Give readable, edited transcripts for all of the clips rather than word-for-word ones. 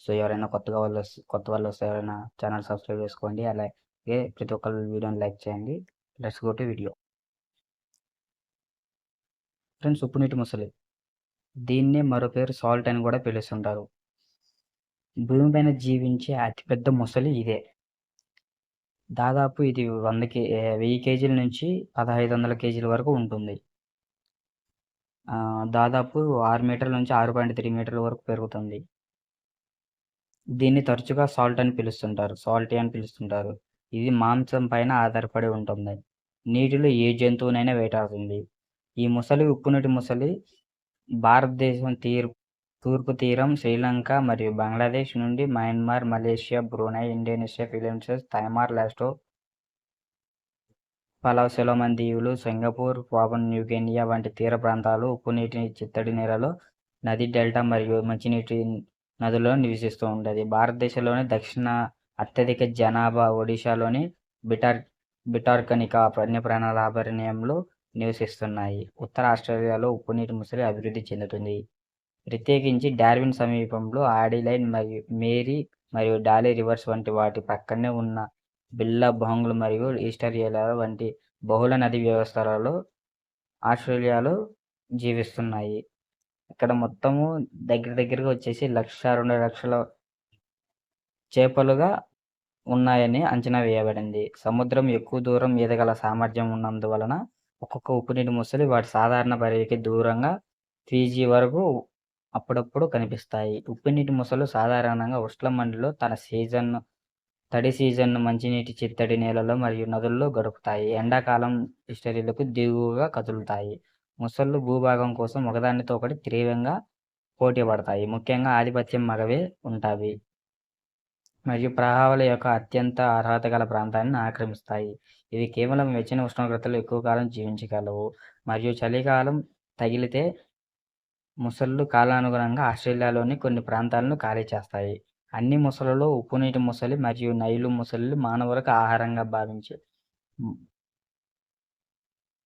So, ఎవరైనా కొత్త వాళ్ళు వస్తే ఎవరైనా ఛానల్ సబ్స్క్రైబ్ చేసుకోండి. అలాగే ప్రతి ఒక్కళ్ళు వీడియోని లైక్ చేయండి. Let's go to video. Friends, ఉప్పునీటి మొసలి. దీన్నే మరో పేరు సాల్ట్ అని కూడా పిలుస్తుంటారు. భూమిపైన జీవించే అతిపెద్ద మొసలి ఇదే. దాదాపు ఇది 1000 కేజీల నుంచి 1500 కేజీల వరకు ఉంటుంది. దాదాపు 6 మీటర్ల నుంచి 6.3 మీటర్ల వరకు పెరుగుతుంది. దీన్ని తరచుగా సాల్టీ అని పిలుస్తుంటారు. ఇది మాంసం పైన ఆధారపడి ఉంటుంది. నీటిలో ఏ జంతువునైనా వేటాడుతుంది. ఈ ముసలి ఉప్పునీటి ముసలి భారతదేశం తూర్పు తీరం, శ్రీలంక మరియు బంగ్లాదేశ్ నుండి Myanmar, Malaysia, Brunei, Indonesia, Philippines, Timor, లాస్టో, పలావ్, సొలొమన్ దీవులు, సింగపూర్, పాపువా న్యూగినియా వంటి తీర ప్రాంతాలు, ఉప్పునీటి చిత్తడి నేలలో, నది డెల్టా మరియు మంచినీటి నదుల్లో నివసిస్తూ ఉంటుంది. భారతదేశంలోని దక్షిణ అత్యధిక జనాభా ఒడిశాలోని బిటార్కనికా వన్యప్రాణుల అభయారణ్యంలో నివసిస్తున్నాయి. ఉత్తర ఆస్ట్రేలియాలో ఉప్పునీటి ముసలి అభివృద్ధి చెందుతుంది. ప్రత్యేకించి డార్విన్ సమీపంలో ఆడిలైన్ మరియు మేరీ మరియు డాలీ రివర్స్ వంటి వాటి ప్రక్కనే ఉన్న బిల్లబాంగ్ మరియు ఈస్టర్లియా వంటి బహుళ నదీ వ్యవస్థలలో ఆస్ట్రేలియాలో జీవిస్తున్నాయి. ఇక్కడ మొత్తము దగ్గరగా వచ్చేసి 1,02 లక్షల చేపలుగా ఉన్నాయని అంచనా వేయబడింది. సముద్రం ఎక్కువ దూరం ఈదగల సామర్థ్యం ఉన్నందువలన ఒక్కొక్క ఉప్పునీటి మొసలి వాటి సాధారణ పరిధికి దూరంగా ఫీజీ వరకు అప్పుడప్పుడు కనిపిస్తాయి. ఉప్పునీటి మొసలు సాధారణంగా ఉష్ణమండలిలో తడి సీజన్ను మంచినీటి చిత్తడి నేలల్లో మరియు నదుల్లో గడుపుతాయి. ఎండాకాలం ఈస్టర్లీలకు దిగువగా కదులుతాయి. మొసళ్ళు భూభాగం కోసం ఒకదానితో ఒకటి తీవ్రంగా పోటీ పడతాయి. ముఖ్యంగా ఆధిపత్యం మగవే ఉంటాయి మరియు ప్రవాహాల యొక్క అత్యంత అర్హత గల ప్రాంతాన్ని ఆక్రమిస్తాయి. ఇవి కేవలం వెచ్చని ఉష్ణోగ్రతలు ఎక్కువ కాలం జీవించగలవు మరియు చలికాలం తగిలితే మొసళ్ళు కాలానుగుణంగా ఆస్ట్రేలియాలోని కొన్ని ప్రాంతాలను ఖాళీ చేస్తాయి. అన్ని మొసళ్ళలో ఉప్పునీటి మొసలి మరియు నైలు మొసళ్ళు మానవులకు ఆహారంగా భావించే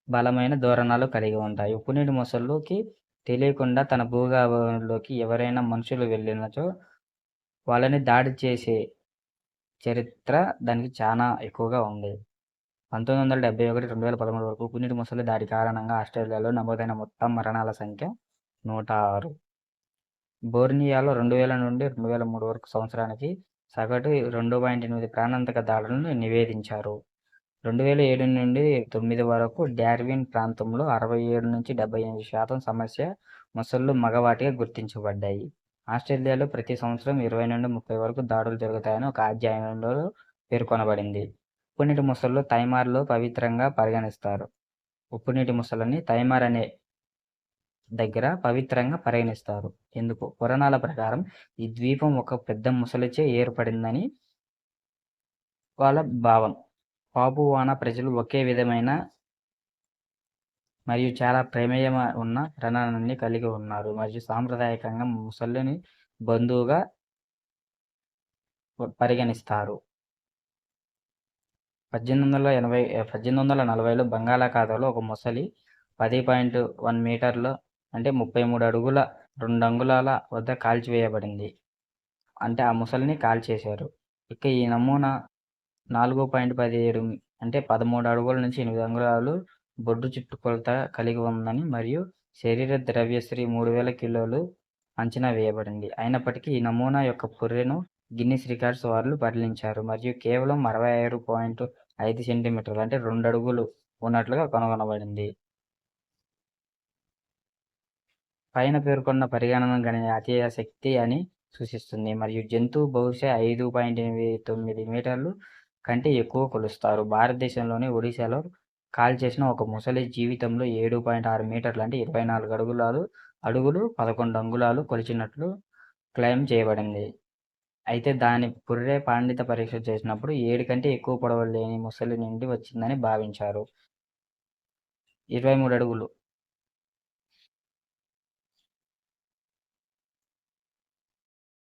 బలమైన దూరణాలు కలిగి ఉంటాయి. ఉప్పునీటి మొసళ్ళకి తెలియకుండా తన భూభాగంలోకి ఎవరైనా మనుషులు వెళ్ళినచో వాళ్ళని దాడి చేసే చరిత్ర దానికి చాలా ఎక్కువగా ఉంది. 1971-2013 వరకు ఉప్పునీటి మొసలి దాడి కారణంగా ఆస్ట్రేలియాలో నమోదైన మొత్తం మరణాల సంఖ్య 106. బోర్నియోలో 2000 నుండి 2003 వరకు సంవత్సరానికి సగటు 2.8 ప్రాణాంతక దాడులను నివేదించారు. 2007 నుండి 2009 వరకు డార్విన్ ప్రాంతంలో 67-78% సమస్య మొసళ్ళు మగవాటిగా గుర్తించబడ్డాయి. ఆస్ట్రేలియాలో ప్రతి సంవత్సరం 20 నుండి 30 వరకు దాడులు జరుగుతాయని ఒక అధ్యయనంలో పేర్కొనబడింది. ఉప్పునీటి మొసళ్ళు థైమార్లో పవిత్రంగా పరిగణిస్తారు. ఉప్పునీటి మొసళ్ళని థైమార్ అనే దగ్గర పవిత్రంగా పరిగణిస్తారు. ఎందుకు? పురాణాల ప్రకారం ఈ ద్వీపం ఒక పెద్ద మొసలిచే ఏర్పడిందని వాళ్ళ భావం. పాపువానా ప్రజలు ఒకే విధమైన మరియు చాలా ప్రమేయం ఉన్న ప్రణాళికని కలిగి ఉన్నారు మరియు సాంప్రదాయకంగా మొసళ్ళని బంధువుగా పరిగణిస్తారు. 1840లో బంగాళాఖాతంలో ఒక మొసలి 10.1 మీటర్ల అంటే 33 అడుగుల 2 అంగుళాల వద్ద కాల్చివేయబడింది. అంటే ఆ మొసలిని కాల్చేశారు. ఇక ఈ నమూనా 4.17 అంటే 13 అడుగుల నుంచి 8 అంగుళాలు బొడ్డు చుట్టుకొలత కలిగి ఉందని మరియు శరీర ద్రవ్యశ్రీ 3000 కిలోలు అంచనా వేయబడింది. అయినప్పటికీ ఈ నమూనా యొక్క పుర్రెను గిన్నిస్ రికార్డ్స్ వాళ్ళు పరిశీలించారు మరియు కేవలం 66.5 సెంటీమీటర్లు అంటే 2 అడుగులు ఉన్నట్లుగా కనుగొనబడింది. పైన పేర్కొన్న పరిగణన అతిశయ శక్తి అని సూచిస్తుంది మరియు జంతువు బహుశా 5.89 మీటర్లు కంటే ఎక్కువ కొలుస్తారు. భారతదేశంలోని ఒడిశాలో కాల్చేసిన ఒక మొసలి జీవితంలో 7.6 మీటర్లు అంటే 24 అడుగులు 11 అంగుళాలు కొలిచినట్లు క్లెయిమ్ చేయబడింది. అయితే దాని పుర్రె పాండిత పరీక్ష చేసినప్పుడు 7 కంటే ఎక్కువ పొడవు లేని మొసలి నుండి వచ్చిందని భావించారు. 23 అడుగులు